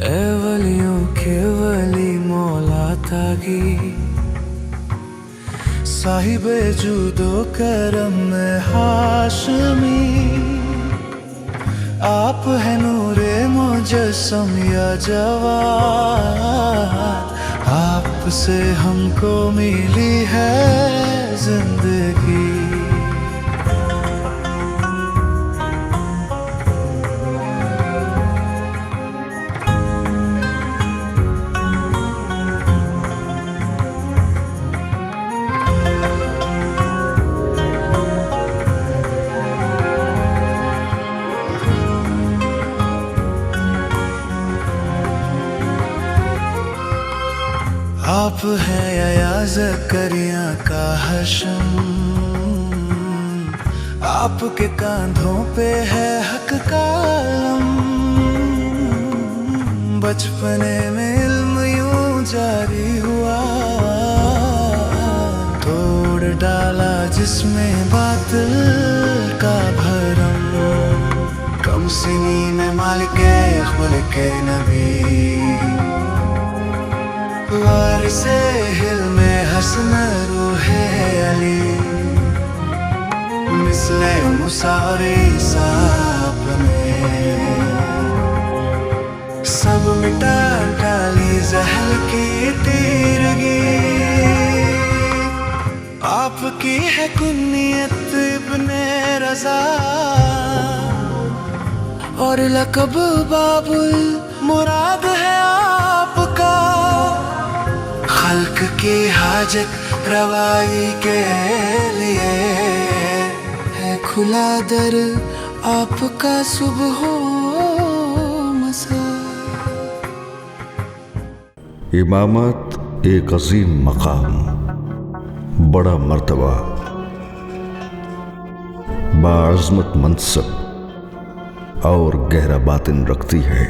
اے ولیوں کے ولی مولا تاغی، صاحب جود و کرم ہاشمی، آپ ہے نور مجسم یا جواد، آپ سے ہم کو ملی ہے زندگی۔ آپ ہیں یا زکریا کا حشم، آپ کے کاندھوں پہ ہے حق کا علم، بچپنے میں علم یوں جاری ہوا، توڑ ڈالا جس میں باطل کا بھرم، کم سنین مالک خلق نبی، وارث حلم حسن روح علی، مثل موسیٰ عیسیٰ اپنے، سب مٹا ڈالی زحل کی تیرگی، آپ کی ہے کنیت ابن رضا، اور لقب باب المراد ہے آپ کا، خلق کی حاجت روائی کے لیے ہے کھلا در آپ کا صبح و مساء۔ امامت ایک عظیم مقام، بڑا مرتبہ، باعظمت منصب اور گہرا باطن رکھتی ہے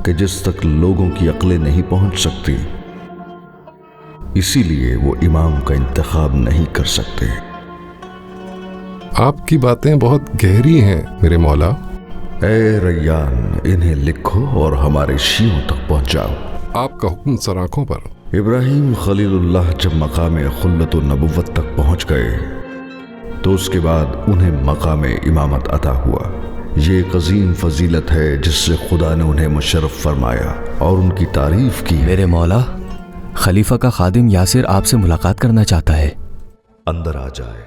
کہ جس تک لوگوں کی عقلیں نہیں پہنچ سکتی، اسی لیے وہ امام کا انتخاب نہیں کر سکتے۔ آپ کی باتیں بہت گہری ہیں میرے مولا۔ اے ریان، انہیں لکھو اور ہمارے شیعوں تک پہنچاؤ۔ آپ کا حکم سر آنکھوں پر۔ ابراہیم خلیل اللہ جب مقام خلت و نبوت تک پہنچ گئے تو اس کے بعد انہیں مقام امامت عطا ہوا۔ یہ ایک عظیم فضیلت ہے جس سے خدا نے انہیں مشرف فرمایا اور ان کی تعریف کی۔ میرے مولا، خلیفہ کا خادم یاسر آپ سے ملاقات کرنا چاہتا ہے۔ اندر آ جائے۔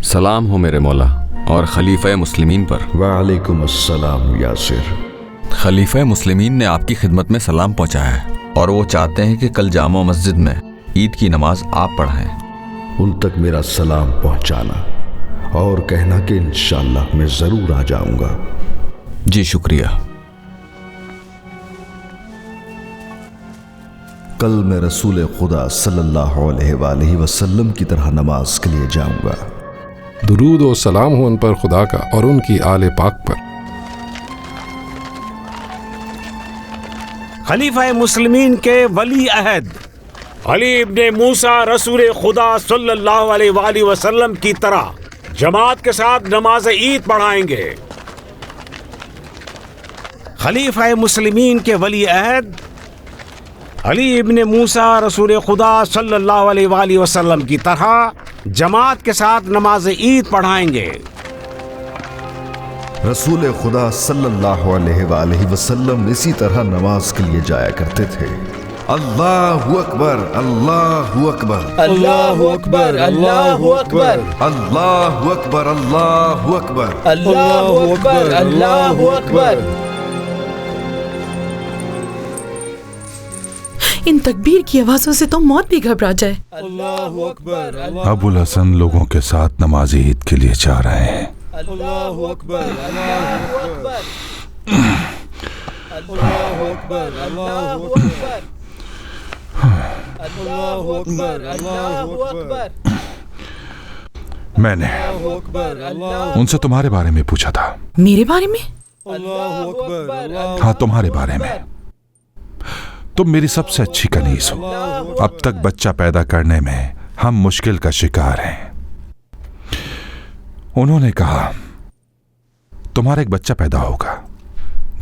سلام ہو میرے مولا اور خلیفہ مسلمین پر۔ وعلیکم السلام یاسر۔ خلیفہ مسلمین نے آپ کی خدمت میں سلام پہنچایا ہے اور وہ چاہتے ہیں کہ کل جامع مسجد میں عید کی نماز آپ پڑھائیں۔ ان تک میرا سلام پہنچانا اور کہنا کہ انشاءاللہ میں ضرور آ جاؤں گا۔ جی شکریہ۔ کل میں رسول خدا صلی اللہ علیہ وآلہ وسلم کی طرح نماز کے لیے جاؤں گا۔ درود و سلام ہو ان پر خدا کا اور ان کی آل پاک پر۔ خلیفہ مسلمین کے ولی عہد علی ابن موسیٰ رسول خدا صلی اللہ علیہ وآلہ وسلم کی طرح جماعت کے ساتھ نماز عید پڑھائیں گے۔ خلیفہ مسلمین کے ولی عہد علی ابن موسیٰ رسول خدا صلی اللہ علیہ وآلہ وسلم کی طرح جماعت کے ساتھ نماز عید پڑھائیں گے۔ رسول خدا صلی اللہ علیہ وآلہ وسلم اسی طرح نماز کے لیے جایا کرتے تھے۔ اللہ اکبر، اللہ اکبر، اللہ اکبر، اللہ اکبر، اللہ اکبر، اللہ اکبر، اللہ اکبر، اللہ اکبر۔ ان تکبیر کی آوازوں سے تو موت بھی گھبرا جائے۔ اللہ اکبر، ابو الحسن لوگوں کے ساتھ نماز عید کے لیے جا رہے ہیں۔ اللہ اکبر، اللہ اکبر، اللہ اکبر، اللہ اکبر، اللہ اکبر، اللہ اکبر۔ میں نے ان سے تمہارے بارے میں پوچھا تھا۔ میرے بارے میں؟ اللہ اکبر، ہاں تمہارے بارے میں۔ تم میری سب سے اچھی کنیز ہو۔ اب تک بچہ پیدا کرنے میں हम मुश्किल का शिकार हैं। उन्होंने कहा तुम्हारा एक बच्चा पैदा होगा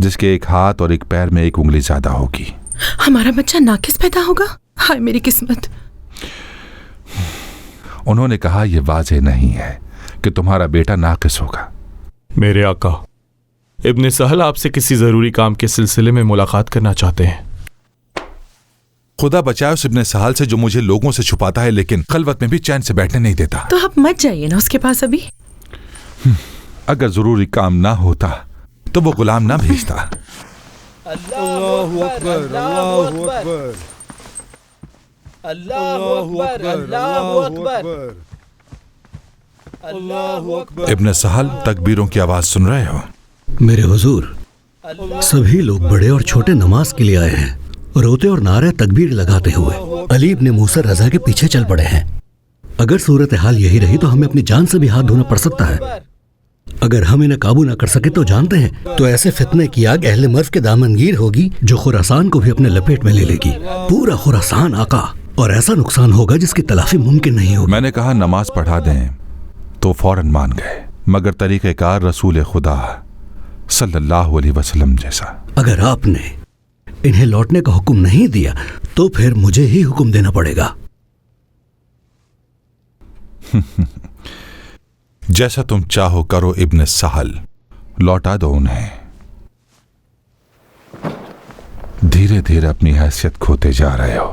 जिसके एक हाथ और एक पैर में एक उंगली ज्यादा होगी। हमारा बच्चा नाकिस पैदा होगा? हाय मेरी किस्मत। उन्होंने कहा यह वाज़ेह नहीं है कि तुम्हारा बेटा नाकिस होगा। मेरे आका, इब्ने सहल आपसे किसी जरूरी काम के सिलसिले में मुलाकात करना चाहते हैं। खुदा बचाए उस इब्ने सहल से जो मुझे लोगों से छुपाता है लेकिन खलवत में भी चैन से बैठने नहीं देता। तो आप मत जाइए ना उसके पास अभी। अगर जरूरी काम ना होता तो वो गुलाम ना भेजता। अल्लाहु अकबर, अल्लाहु अकबर, अल्लाहु अकबर, अल्लाहु अकबर, अल्लाहु अकबर। इब्ने सहल, तकबीरों की आवाज सुन रहे हो? मेरे हुजूर, सभी लोग बड़े और छोटे नमाज के लिए आए हैं, रोते और नारे तकबीर लगाते हुए। अली इब्ने मूसा रजा के पीछे चल पड़े हैं। अगर सूरत हाल यही रही तो हमें अपनी जान से भी हाथ धोना पड़ सकता है। अगर हम इन्हें काबू न कर सके तो जानते हैं तो ऐसे फितने की आग अहले मर्व के दामनगीर होगी जो खुरासान को भी अपने लपेट में ले लेगी। पूरा खुरासान आका, और ऐसा नुकसान होगा जिसकी तलाफी मुमकिन नहीं होगी। मैंने कहा नमाज पढ़ा दें तो फौरन मान गए, मगर तरीक़ेकार रसूल खुदा सल्लल्लाहु अलैहि वसल्लम जैसा। अगर आपने इन्हें लौटने का हुक्म नहीं दिया तो फिर मुझे ही हुक्म देना पड़ेगा। जैसा तुम चाहो करो इब्ने सहल, लौटा दो उन्हें। धीरे धीरे अपनी हैसियत खोते जा रहे हो।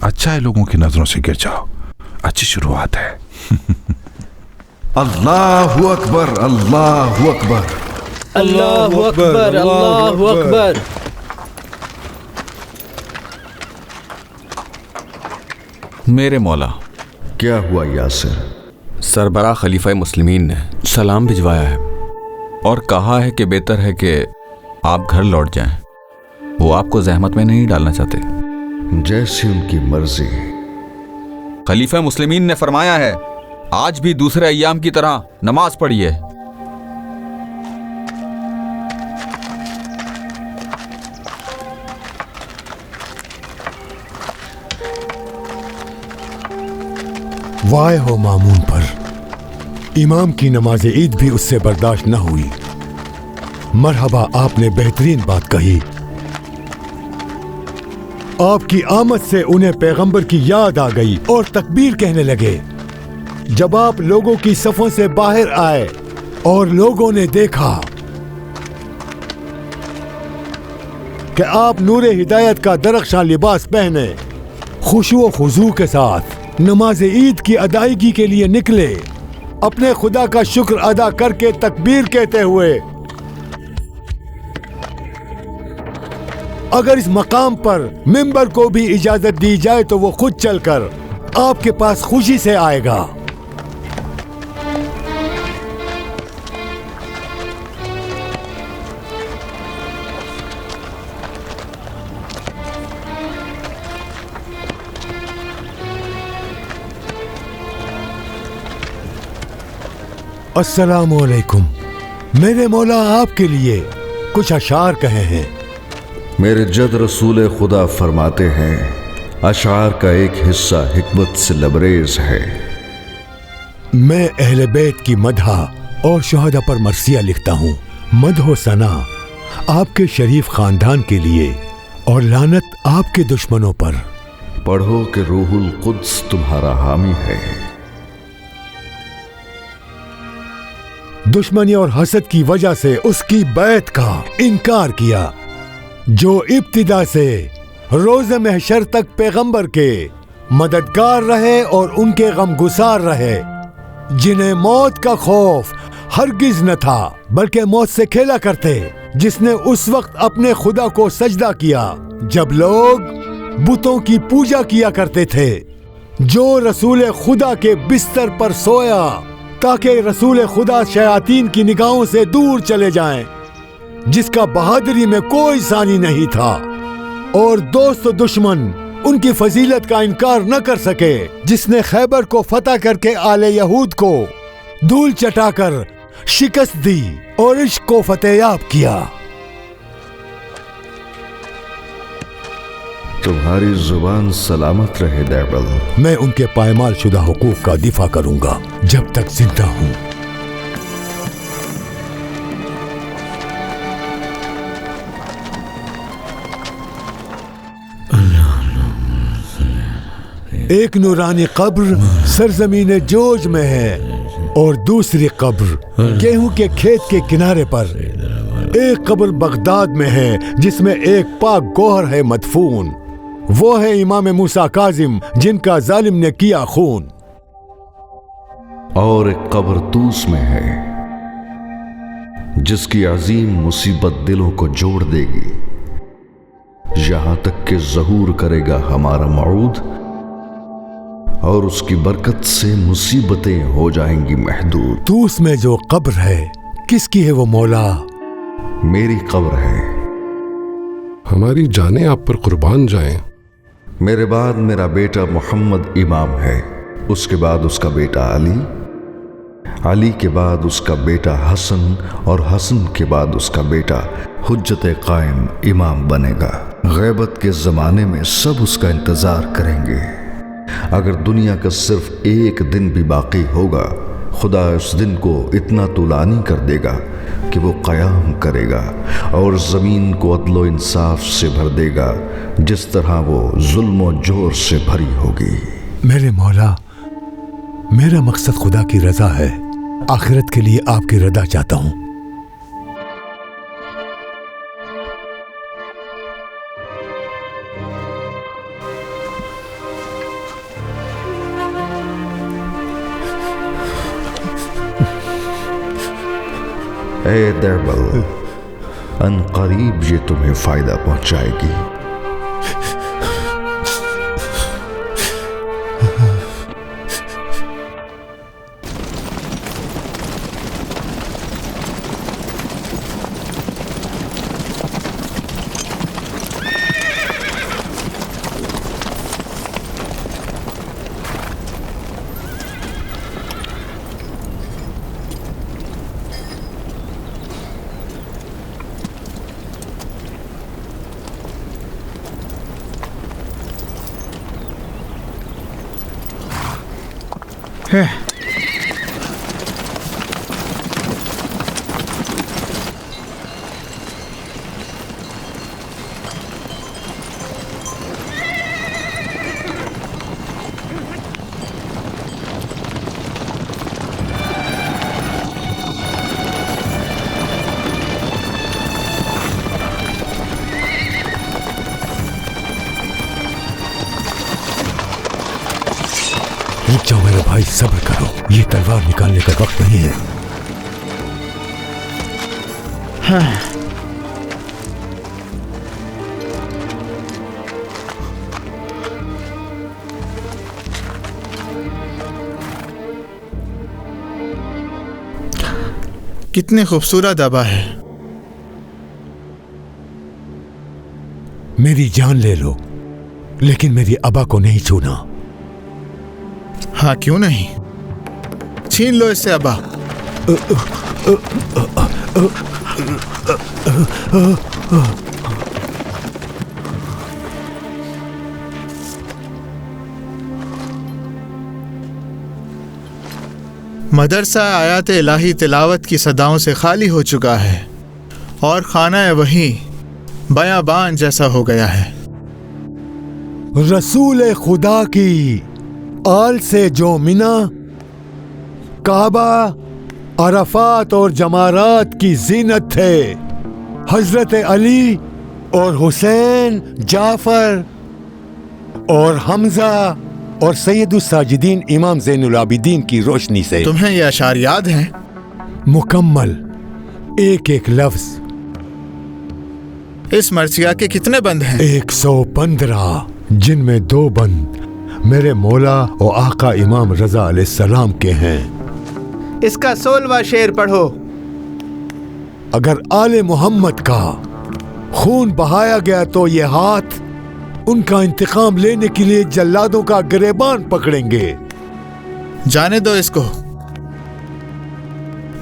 अच्छा है लोगों की नजरों से गिर जाओ, अच्छी शुरुआत है। अल्लाहु अकबर, अल्लाहु अकबर, अल्लाहु अकबर, अल्लाहु अकबर। मेरे मौला। क्या हुआ यासिर? सरबराह खलीफा मुस्लिमीन ने सलाम भिजवाया है और कहा है कि बेहतर है कि आप घर लौट जाएं। वो आपको जहमत में नहीं डालना चाहते। जैसी उनकी मर्जी। खलीफा मुस्लिमीन ने फरमाया है आज भी दूसरे अय्याम की तरह नमाज पढ़िए। वाह हो मामून पर, इमाम की नमाज ईद भी उससे बर्दाश्त न हुई। मरहबा, आपने बेहतरीन बात कही। आपकी आमद से उन्हें पैगंबर की याद आ गई और तकबीर कहने लगे। जब आप लोगों की सफों से बाहर आए और लोगों ने देखा कि आप नूर हिदायत का दरख्शां लिबास पहने खुशू खुजू के साथ नमाज ईद की अदायगी के लिए निकले, अपने खुदा का शुक्र अदा करके तकबीर कहते हुए, अगर इस मकाम पर मिंबर को भी इजाजत दी जाए तो वो खुद चलकर आपके पास खुशी से आएगा। अस्सलामु अलैकुम। मेरे मौला आपके लिए कुछ अशार कहे हैं। मेरे जद रसूल खुदा फरमाते हैं अशार का एक हिस्सा हिकमत से लबरेज है। मैं अहले बैत की मदहा और शुहदा पर मरसिया लिखता हूँ। मदहो सना आपके शरीफ खानदान के लिए और लानत आपके दुश्मनों पर। पढ़ो कि रूहुल कुद्स तुम्हारा हामी है। दुश्मनी और हसद की वजह से उसकी बैत का इनकार किया जो इब्तिदा से रोज़ महशर तक पैगंबर के मददगार रहे और उनके गमगुसार रहे, जिन्हें मौत का खौफ हरगिज न था बल्कि मौत से खेला करते, जिसने उस वक्त अपने खुदा को सजदा किया जब लोग बुतों की पूजा किया करते थे, जो रसूल खुदा के बिस्तर पर सोया ताकि रसूल खुदा शयातीन की निगाहों से दूर चले जाएं, जिसका बहादुरी में कोई सानी नहीं था और दोस्त दुश्मन उनकी फजीलत का इनकार न कर सके, जिसने खैबर को फतह करके आले यहूद को धूल चटाकर शिकस्त दी और इश्क को फतेहयाब किया। तुम्हारी जुबान सलामत रहे दैबल। मैं उनके पायमाल शुदा हुकूक का दिफा करूंगा जब तक जिंदा हूं। एक नूरानी कब्र सरजमीन जोज में है और दूसरी कब्र गेहूं के खेत के किनारे पर। एक कब्र बगदाद में है जिसमें एक पाक गोहर है मदफून। वो है इमाम मूसा काजिम जिनका जालिम ने किया खून। और एक कब्र तूस में है जिसकी अजीम मुसीबत दिलों को जोड़ देगी, यहां तक कि ज़हूर करेगा हमारा मऊद और उसकी बरकत से मुसीबतें हो जाएंगी महदूद। तूस में जो कब्र है किसकी है वो मौला? मेरी कब्र है। हमारी जानें आप पर कुर्बान जाएं। मेरे बाद मेरा बेटा मोहम्मद इमाम है, उसके बाद उसका बेटा अली, अली के बाद उसका बेटा हसन और हसन के बाद उसका बेटा हुज्जत कायम इमाम बनेगा। गैबत के ज़माने में सब उसका इंतज़ार करेंगे। अगर दुनिया का सिर्फ एक दिन भी बाकी होगा, खुदा उस दिन को इतना तुलानी कर देगा कि वो क़याम करेगा और ज़मीन को अदलो इंसाफ से भर देगा जिस तरह वो जुल्म और जोर से भरी होगी। मेरे मौला, मेरा मकसद खुदा की रज़ा है। आखिरत के लिए आपकी रदा चाहता हूँ। ए दैबल, अनकरीब ये तुम्हें फायदा पहुंचाएगी। रुक जाओ मेरे भाई, सब्र करो। ये तलवार निकालने का वक्त नहीं है। हाँ। कितनी खूबसूरत अबा है। मेरी जान ले लो लेकिन मेरी अबा को नहीं छूना। हाँ क्यों नहीं, छीन लो इससे अबा। मदरसा आयात इलाही तिलावत की सदाओं से खाली हो चुका है और खाना वही बयाबान जैसा हो गया है। रसूल खुदा की आल से जो मिना, काबा, अरफात और जमारात की जीनत थे, हजरत अली और हुसैन, जाफर और हमजा और सैयदुस साजिदीन इमाम ज़ैनुल आबिदीन की रोशनी से। तुम्हें ये अशार याद हैं? मुकम्मल एक एक लफ्ज। इस मर्सिया के कितने बंद हैं? 115, जिनमें 2 बंद मेरे मौला और आका इमाम रजा अलैहिस्सलाम के हैं। इसका 16वां शेर पढ़ो। अगर आले मोहम्मद का खून बहाया गया तो ये हाथ उनका इंतकाम लेने के लिए जल्लादों का गिरेबान पकड़ेंगे। जाने दो इसको,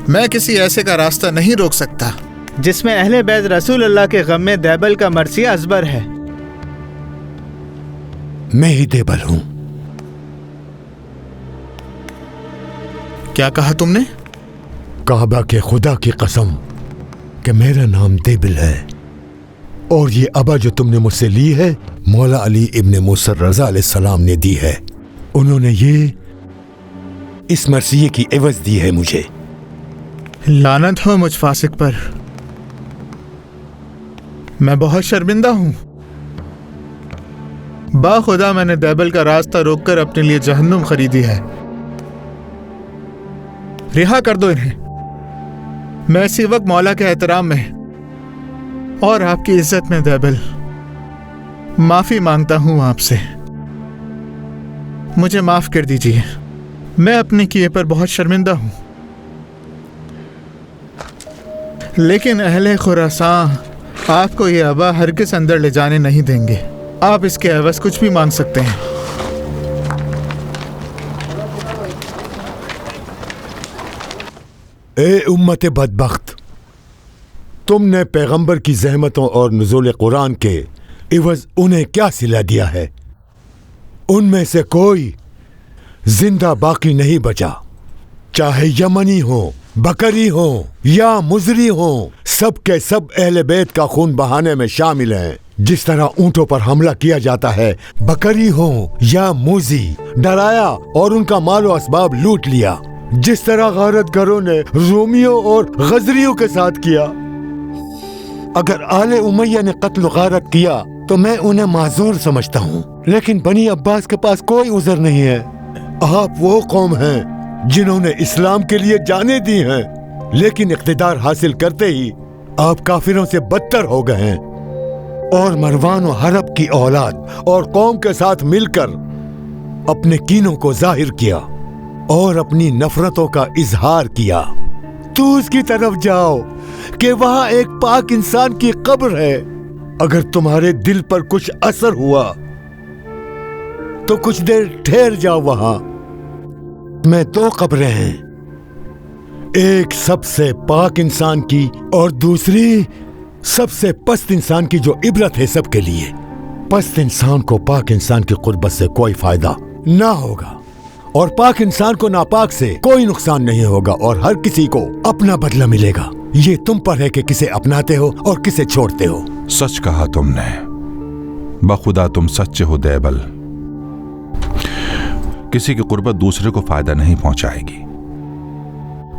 मैं किसी ऐसे का रास्ता नहीं रोक सकता जिसमें अहले बैत रसूल अल्लाह के गम में दैबल का मर्सिया अजबर है। मैं ही देबल हूं। क्या कहा तुमने? काबा के खुदा की कसम कि मेरा नाम देबिल है, और ये अबा जो तुमने मुझसे ली है मौला अली इब्ने मूसा रज़ा अलैहिस्सलाम ने दी है। उन्होंने ये इस मरसिये की एवज दी है मुझे। लानत हो मुझ फासिक पर। मैं बहुत शर्मिंदा हूं। बाखुदा मैंने देबल का रास्ता रोककर अपने लिए जहन्नुम खरीदी है। रिहा कर दो इन्हें। मैं इसी वक्त मौला के एहतराम में और आपकी इज्जत में देबल माफी मांगता हूं आपसे। मुझे माफ कर दीजिए, मैं अपने किए पर बहुत शर्मिंदा हूं। लेकिन अहले खुरासान आपको ये अबा हरगिज़ अंदर ले जाने नहीं देंगे। आप इसके एवज कुछ भी मांग सकते हैं। ए उम्मत बदबख्त, तुमने पैगंबर की जहमतों और नुज़ूल कुरान के इवज उन्हें क्या सिला दिया है? उनमें से कोई जिंदा बाकी नहीं बचा, चाहे यमनी हो, बकरी हो या मुजरी हो, सब के सब अहले बैत का खून बहाने में शामिल हैं। जिस तरह ऊंटों पर हमला किया जाता है, बकरी हो या मूजी, डराया और उनका मालो असबाब लूट लिया। जिस तरह गारतगरों ने रोमियों और गजरियों के साथ किया। अगर आले उमैया ने कत्ल गारत किया तो मैं उन्हें माजूर समझता हूँ, लेकिन बनी अब्बास के पास कोई उज़र नहीं है। आप वो कौम हैं जिन्होंने इस्लाम के लिए जाने दी हैं, लेकिन इख्तिदार हासिल करते ही आप काफिरों से बदतर हो गए हैं और मरवान और हरब की औलाद और कौम के साथ मिलकर अपने कीनों को जाहिर किया और अपनी नफरतों का इजहार किया। तो उसकी तरफ जाओ कि वहां एक पाक इंसान की कब्र है। अगर तुम्हारे दिल पर कुछ असर हुआ तो कुछ देर ठहर जाओ वहां। में दो कब्रें हैं, एक सबसे पाक इंसान की और दूसरी सबसे पस्त इंसान की, जो इबरत है सबके लिए। पस्त इंसान को पाक इंसान की कुर्बत से कोई फायदा ना होगा और पाक इंसान को नापाक से कोई नुकसान नहीं होगा, और हर किसी को अपना बदला मिलेगा। ये तुम पर है कि किसे अपनाते हो और किसे छोड़ते हो। सच कहा तुमने, बखुदा तुम सच्चे हो देबल। किसी की कुर्बत दूसरे को फायदा नहीं पहुंचाएगी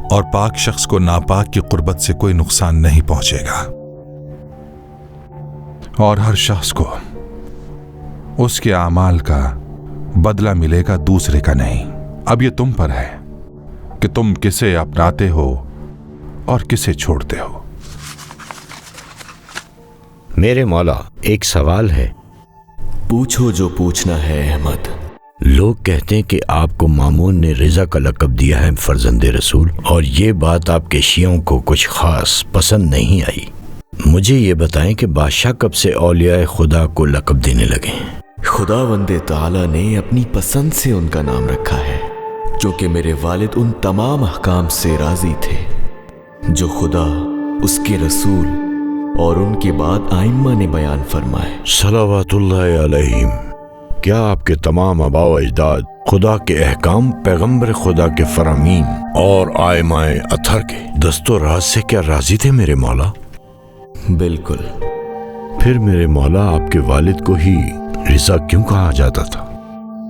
और पाक शख्स को नापाक की कुर्बत से कोई नुकसान नहीं पहुंचेगा, और हर शख्स को उसके आमाल का बदला मिलेगा, दूसरे का नहीं। अब ये तुम पर है कि तुम किसे अपनाते हो और किसे छोड़ते हो। मेरे मौला, एक सवाल है। पूछो जो पूछना है अहमद। लोग कहते हैं कि आपको मामून ने रिजा का लक़ब दिया है फर्जंदे रसूल, और ये बात आपके शियों को कुछ खास पसंद नहीं आई। मुझे ये बताएं कि बादशाह कब से औलिया खुदा को लक़ब देने लगे? खुदावंदे ताला ने अपनी पसंद से उनका नाम रखा है, क्योंकि मेरे वालिद उन तमाम अहकाम से राजी थे जो खुदा, उसके रसूल और उनके बाद आइम्मा ने बयान फरमाए। सलावतुल्लाह अलैहिम। क्या आपके तमाम आबा व अजदाद खुदा के अहकाम, पैगंबर खुदा के फरामीन और आइमाए अथर के दस्तो राज से क्या राजी थे मेरे मौला? बिल्कुल। फिर मेरे मौला, आपके वालिद को ही रिजा क्यों कहा जाता था?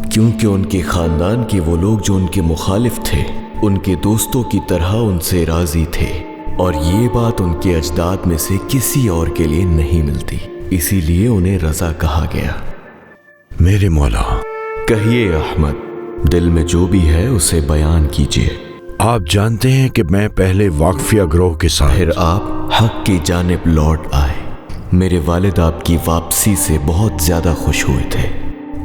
क्योंकि उनके खानदान के वो लोग जो उनके मुखालिफ थे, उनके दोस्तों की तरह उनसे राजी थे, और ये बात उनके अजदाद में से किसी और के लिए नहीं मिलती, इसीलिए उन्हें रजा कहा गया। मेरे मौला, कहिए अहमद, दिल में जो भी है उसे बयान कीजिए। आप जानते हैं कि मैं पहले वाकफिया ग्रोह के साथ। फिर आप हक की जानिब लौट आए। मेरे वालिद आपकी वापसी से बहुत ज़्यादा खुश हुए थे,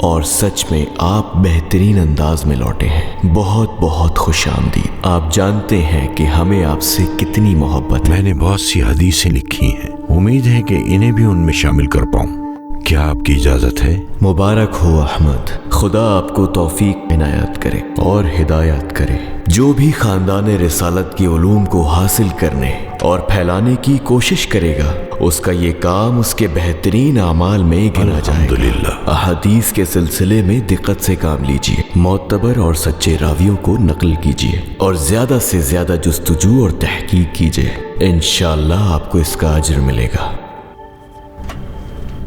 और सच में आप बेहतरीन अंदाज में लौटे हैं। बहुत बहुत खुश आमदीद। आप जानते हैं कि हमें आपसे कितनी मोहब्बत है। मैंने बहुत सी हदीसें लिखी हैं, उम्मीद है कि इन्हें भी उनमें शामिल कर पाऊँ। क्या आपकी इजाज़त है? मुबारक हो अहमद, خدا آپ کو توفیق عنایت کرے اور ہدایت کرے۔ جو بھی خاندان رسالت کی علوم کو حاصل کرنے اور پھیلانے کی کوشش کرے گا، اس کا یہ کام اس کے بہترین اعمال میں گنا جائے گا۔ احادیث کے سلسلے میں دقت سے کام لیجیے، معتبر اور سچے راویوں کو نقل کیجیے اور زیادہ سے زیادہ جستجو اور تحقیق کیجیے، انشاءاللہ آپ کو اس کا اجر ملے گا۔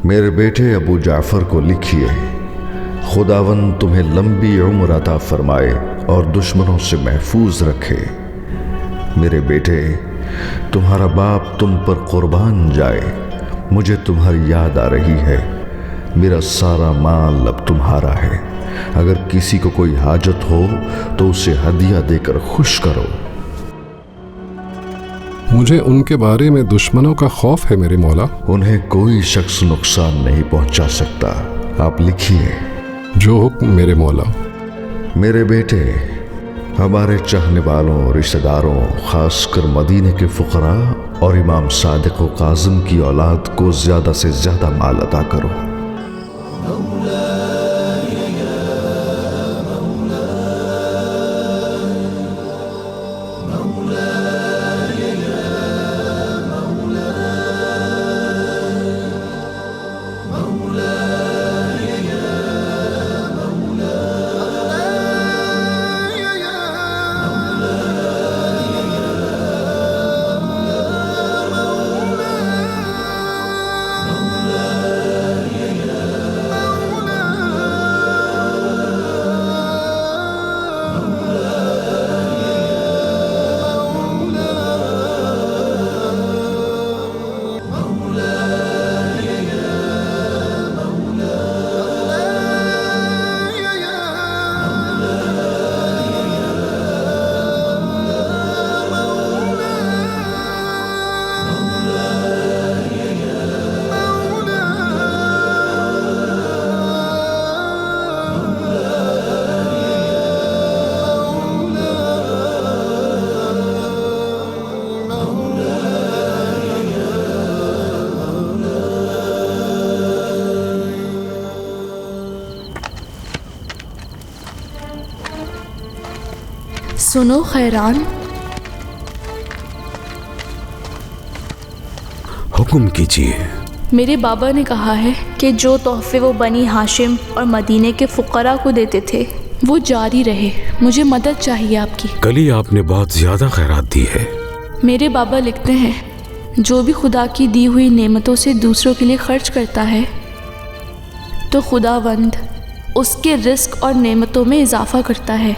میرے بیٹے ابو جعفر کو لکھیے، خداوند تمہیں لمبی عمر عطا فرمائے اور دشمنوں سے محفوظ رکھے۔ میرے بیٹے، تمہارا باپ تم پر قربان جائے، مجھے تمہاری یاد آ رہی ہے۔ میرا سارا مال اب تمہارا ہے، اگر کسی کو کوئی حاجت ہو تو اسے ہدیہ دے کر خوش کرو۔ مجھے ان کے بارے میں دشمنوں کا خوف ہے میرے مولا۔ انہیں کوئی شخص نقصان نہیں پہنچا سکتا۔ آپ لکھیے۔ جو حکم میرے مولا۔ میرے بیٹے، ہمارے چاہنے والوں، رشتہ داروں، خاص کر مدینے کے فقراء اور امام صادق و کاظم کی اولاد کو زیادہ سے زیادہ مال عطا کرو۔ سنو خیران، حکم کیجیے۔ میرے بابا نے کہا ہے کہ جو تحفے وہ بنی ہاشم اور مدینے کے فقراء کو دیتے تھے وہ جاری رہے۔ مجھے مدد چاہیے آپ کی۔ کل ہی آپ نے بہت زیادہ خیرات دی ہے۔ میرے بابا لکھتے ہیں جو بھی خدا کی دی ہوئی نعمتوں سے دوسروں کے لیے خرچ کرتا ہے تو خداوند اس کے رزق اور نعمتوں میں اضافہ کرتا ہے۔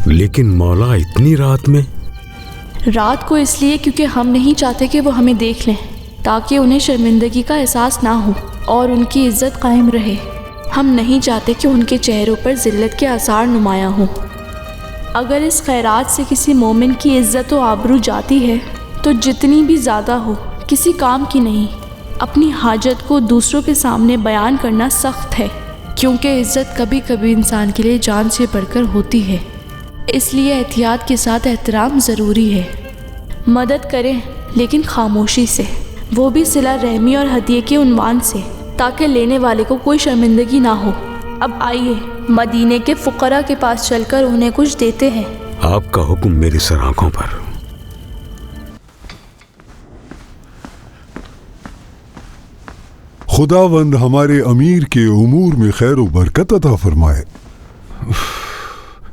لیکن مولا اتنی رات میں؟ رات کو اس لیے کیونکہ ہم نہیں چاہتے کہ وہ ہمیں دیکھ لیں، تاکہ انہیں شرمندگی کا احساس نہ ہو اور ان کی عزت قائم رہے۔ ہم نہیں چاہتے کہ ان کے چہروں پر ذلت کے آثار نمایاں ہوں۔ اگر اس خیرات سے کسی مومن کی عزت و آبرو جاتی ہے تو جتنی بھی زیادہ ہو کسی کام کی نہیں۔ اپنی حاجت کو دوسروں کے سامنے بیان کرنا سخت ہے، کیونکہ عزت کبھی کبھی انسان کے لیے جان سے بڑھ کر ہوتی ہے، اس لیے احتیاط کے ساتھ احترام ضروری ہے۔ مدد کریں لیکن خاموشی سے، وہ بھی صلہ رحمی اور ہدیے کے عنوان سے، تاکہ لینے والے کو کوئی شرمندگی نہ ہو۔ اب آئیے مدینے کے فقراء کے پاس چل کر انہیں کچھ دیتے ہیں۔ آپ کا حکم میری سر آنکھوں پر۔ خداوند ہمارے امیر کے امور میں خیر و برکت عطا فرمائے۔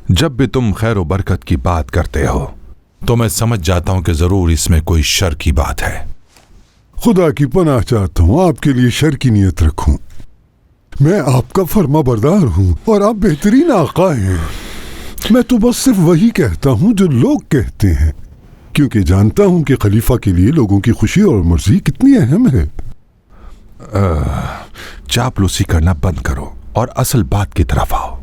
جب بھی تم خیر و برکت کی بات کرتے ہو تو میں سمجھ جاتا ہوں کہ ضرور اس میں کوئی شر کی بات ہے۔ خدا کی پناہ چاہتا ہوں آپ کے لیے شر کی نیت رکھوں۔ میں آپ کا فرما بردار ہوں اور آپ بہترین آقا ہیں۔ میں تو بس صرف وہی کہتا ہوں جو لوگ کہتے ہیں، کیونکہ جانتا ہوں کہ خلیفہ کے لیے لوگوں کی خوشی اور مرضی کتنی اہم ہے۔ چاپلوسی کرنا بند کرو اور اصل بات کی طرف آؤ۔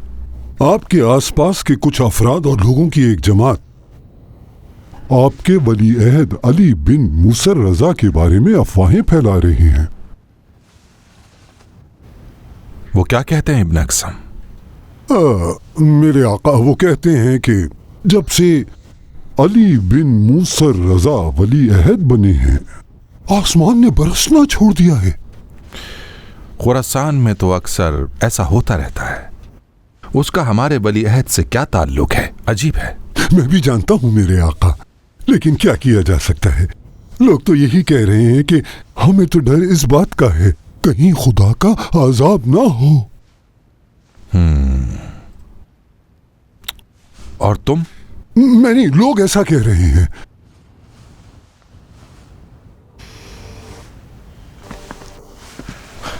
آپ کے آس پاس کے کچھ افراد اور لوگوں کی ایک جماعت آپ کے ولی عہد علی بن موسیٰ رضا کے بارے میں افواہیں پھیلا رہے ہیں۔ وہ کیا کہتے ہیں ابن اقسم؟ میرے آقا وہ کہتے ہیں کہ جب سے علی بن موسیٰ رضا ولی عہد بنے ہیں آسمان نے برسنا چھوڑ دیا ہے۔ خراسان میں تو اکثر ایسا ہوتا رہتا ہے۔ उसका हमारे वली अहद से क्या ताल्लुक है? अजीब है। मैं भी जानता हूँ मेरे आका, लेकिन क्या किया जा सकता है। लोग तो यही कह रहे हैं कि हमें तो डर इस बात का है कहीं खुदा का आजाब ना हो। और तुम? मैं नहीं, लोग ऐसा कह रहे हैं।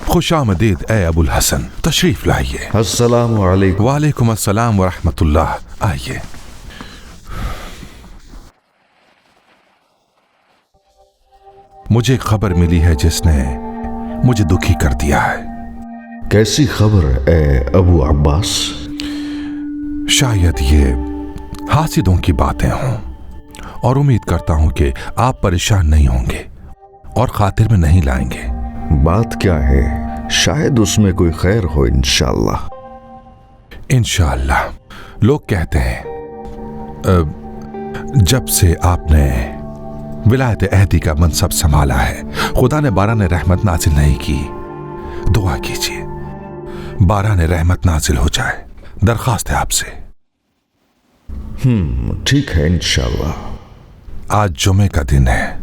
खुशामदीद ए अबुल हसन, तशरीफ लाइए। अस्सलामु अलैकुम। वालेकुम अस्सलाम व रहमतुल्लाह। आइए। मुझे खबर मिली है जिसने मुझे दुखी कर दिया है। कैसी खबर ए अबू अब्बास? शायद ये हासिदों की बातें हों, और उम्मीद करता हूं कि आप परेशान नहीं होंगे और खातिर में नहीं लाएंगे। बात क्या है? शायद उसमें कोई खैर हो। इंशाअल्लाह। इंशाअल्लाह। लोग कहते हैं जब से आपने विलायत अहदी का मनसब संभाला है, खुदा ने बारान रहमत नाजिल नहीं की। दुआ कीजिए बारान रहमत नाजिल हो जाए। दरख्वास्त है आपसे। ठीक है, इंशाअल्लाह। आज जुमे का दिन है,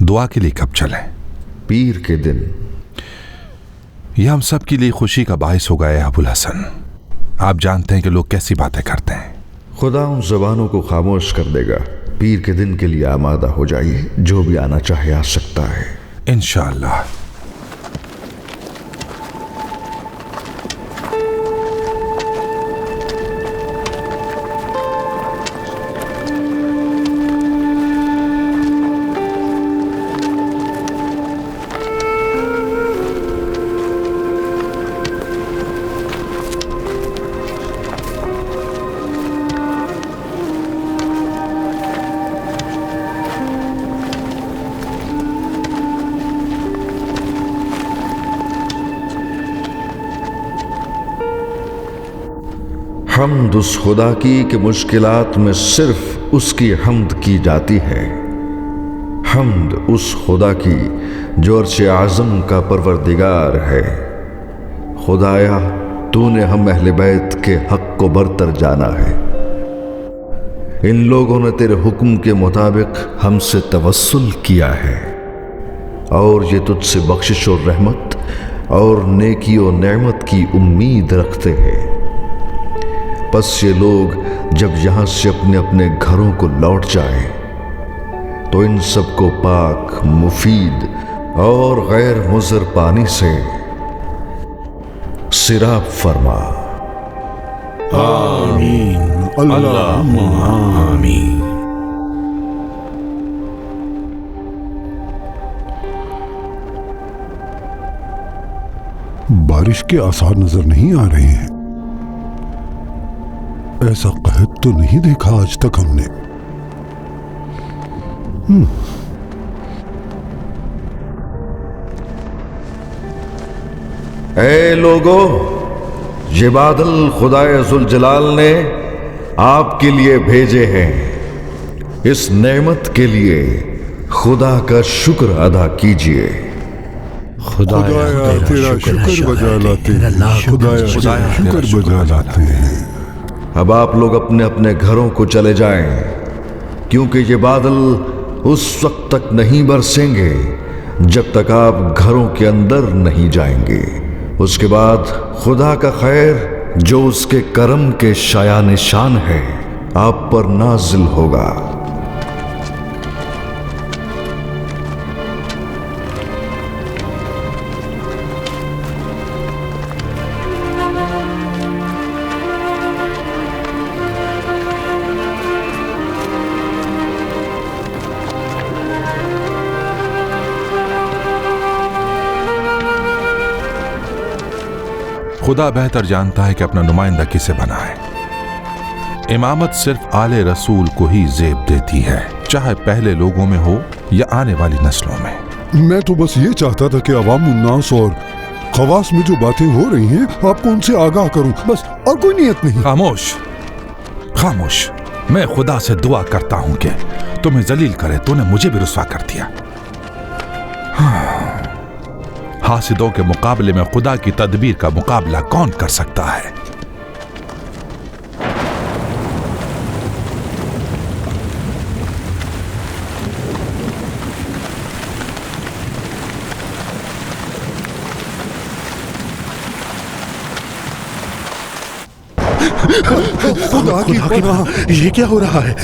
दुआ के लिए कब चलें? पीर के दिन। यह हम सब के लिए खुशी का बाइस होगा है अबुल हसन। आप जानते हैं कि लोग कैसी बातें करते हैं। खुदा उन ज़बानों को खामोश कर देगा। पीर के दिन के लिए आमादा हो जाइए, जो भी आना चाहे आ सकता है इंशाअल्लाह। हम्द उस खुदा की कि मुश्किलात में सिर्फ उसकी हम्द की जाती है। हम्द उस खुदा की जो अर्श आज़म का परवरदिगार है। खुदाया, तूने हम अहले बैत के हक को बरतर जाना है। इन लोगों ने तेरे हुक्म के मुताबिक हमसे तवस्सुल किया है और ये तुझसे बख्शिश और रहमत और नेकी और नेमत की उम्मीद रखते हैं। बस ये लोग जब यहाँ से अपने अपने घरों को लौट जाएं, तो इन सबको पाक, मुफीद और गैर मुज़र पानी से सिराब फरमा। आमीन। अल्लाहुम्मा आमीन। बारिश के आसार नजर नहीं आ रहे हैं। ऐसा कहत तो नहीं देखा आज तक हमने। ऐ लोगो, ये बादल खुदाए जुल जलाल ने आपके लिए भेजे हैं। इस नेमत के लिए खुदा का शुक्र अदा कीजिए। खुदाया तेरा शुक्र बजा लाते हैं। खुदाया शुक्र बजा लाते हैं। अब आप लोग अपने अपने घरों को चले जाएं, क्योंकि ये बादल उस वक्त तक नहीं बरसेंगे जब तक आप घरों के अंदर नहीं जाएंगे। उसके बाद खुदा का खैर जो उसके करम के शाया निशान है आप पर नाजिल होगा। खुदा बेहतर जानता है कि अपना नुमाइंदा किसे बनाए। इमामत सिर्फ आले रसूल को ही जेब देती है, चाहे पहले लोगों में हो या आने वाली नस्लों में। मैं तो बस ये चाहता था कि अवाम उन्नास और खवास में जो बातें हो रही हैं आपको उनसे आगाह करूं, बस, और कोई नियत नहीं। खामोश खामोश। मैं खुदा से दुआ करता हूं कि तुम्हें जलील करे। तूने मुझे भी रुस्वा कर दिया। हासिदों के मुकाबले में खुदा की तदबीर का मुकाबला कौन कर सकता है? खुदा की मां, ये क्या हो रहा है?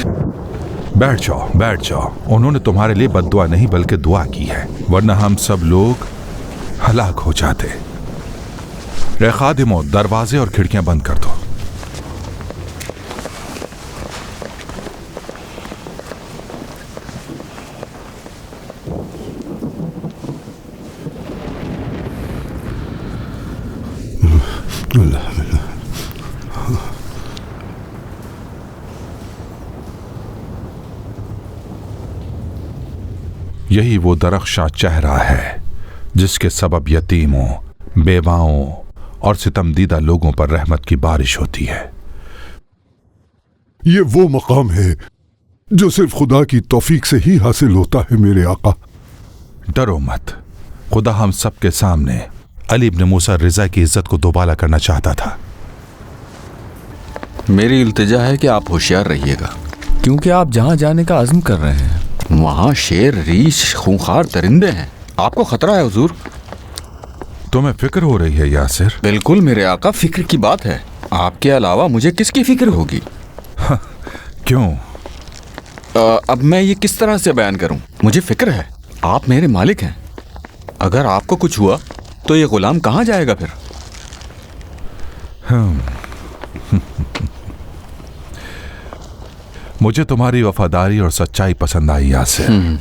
बैठ जाओ, बैठ जाओ। उन्होंने तुम्हारे लिए बद्दुआ नहीं बल्कि दुआ की है, वरना हम सब लोग हलाक हो जाते। रे खादिमो, दरवाजे और खिड़कियां बंद कर दो। यही वो दरख्शां चेहरा है जिसके सबब यतीमों, बेवाओं और सितमदीदा लोगों पर रहमत की बारिश होती है। ये वो मकाम है जो सिर्फ खुदा की तौफीक से ही हासिल होता है मेरे आका। डरो मत, खुदा हम सब के सामने अली इब्न मूसा रिजा की इज्जत को दोबाला करना चाहता था। मेरी इल्तिजा है कि आप होशियार रहिएगा, क्योंकि आप जहाँ जाने का अज़्म कर रहे हैं वहाँ शेर, रीछ, खूंखार दरिंदे हैं। आपको खतरा है हुजूर। तुम्हें फिक्र हो रही है यासिर? बिल्कुल मेरे आका, फिक्र की बात है। आपके अलावा मुझे किसकी फिक्र होगी? क्यों? अब मैं ये किस तरह से बयान करूं? मुझे फिक्र है। आप मेरे मालिक हैं। अगर आपको कुछ हुआ तो ये गुलाम कहाँ जाएगा फिर? मुझे तुम्हारी वफादारी और सच्चाई पसंद आई यासिर।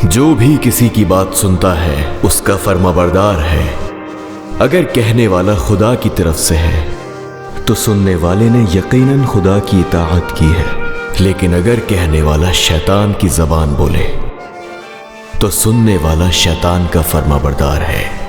जो भी किसी की बात सुनता है उसका फर्माबरदार है। अगर कहने वाला खुदा की तरफ से है तो सुनने वाले ने यकीनन खुदा की इताअत की है, लेकिन अगर कहने वाला शैतान की जबान बोले तो सुनने वाला शैतान का फर्माबरदार है।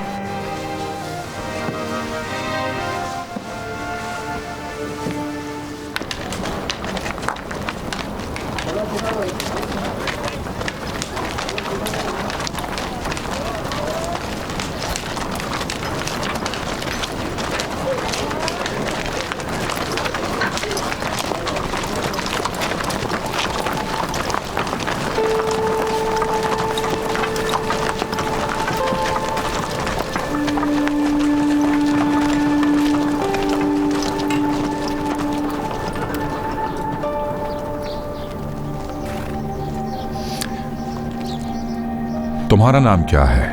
तुम्हारा नाम क्या है?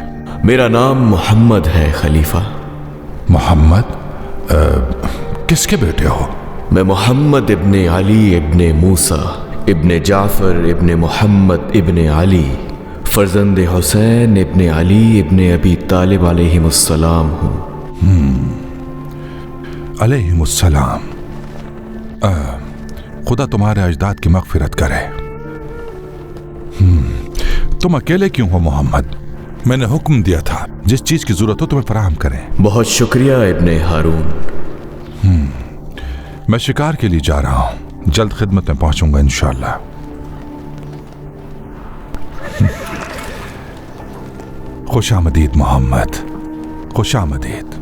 मेरा नाम मोहम्मद है खलीफा। मोहम्मद? किसके बेटे हो? मैं मोहम्मद इब्ने अली इब्ने मूसा इब्ने जाफर इब्ने मोहम्मद इब्ने अली फर्जंद हुसैन इब्ने अली इब्ने अबी तालिब अलैहिमुस्सलाम हूँ। अलैहिमुस्सलाम। खुदा तुम्हारे अजदाद की मगफिरत करे। तुम अकेले क्यों हो मोहम्मद? मैंने हुक्म दिया था जिस चीज की जरूरत हो तुम्हें फराहम करें। बहुत शुक्रिया इब्ने हारून। मैं शिकार के लिए जा रहा हूं, जल्द खिदमत में पहुंचूंगा इंशाअल्लाह। खुशामदीद मोहम्मद, खुशामदीद।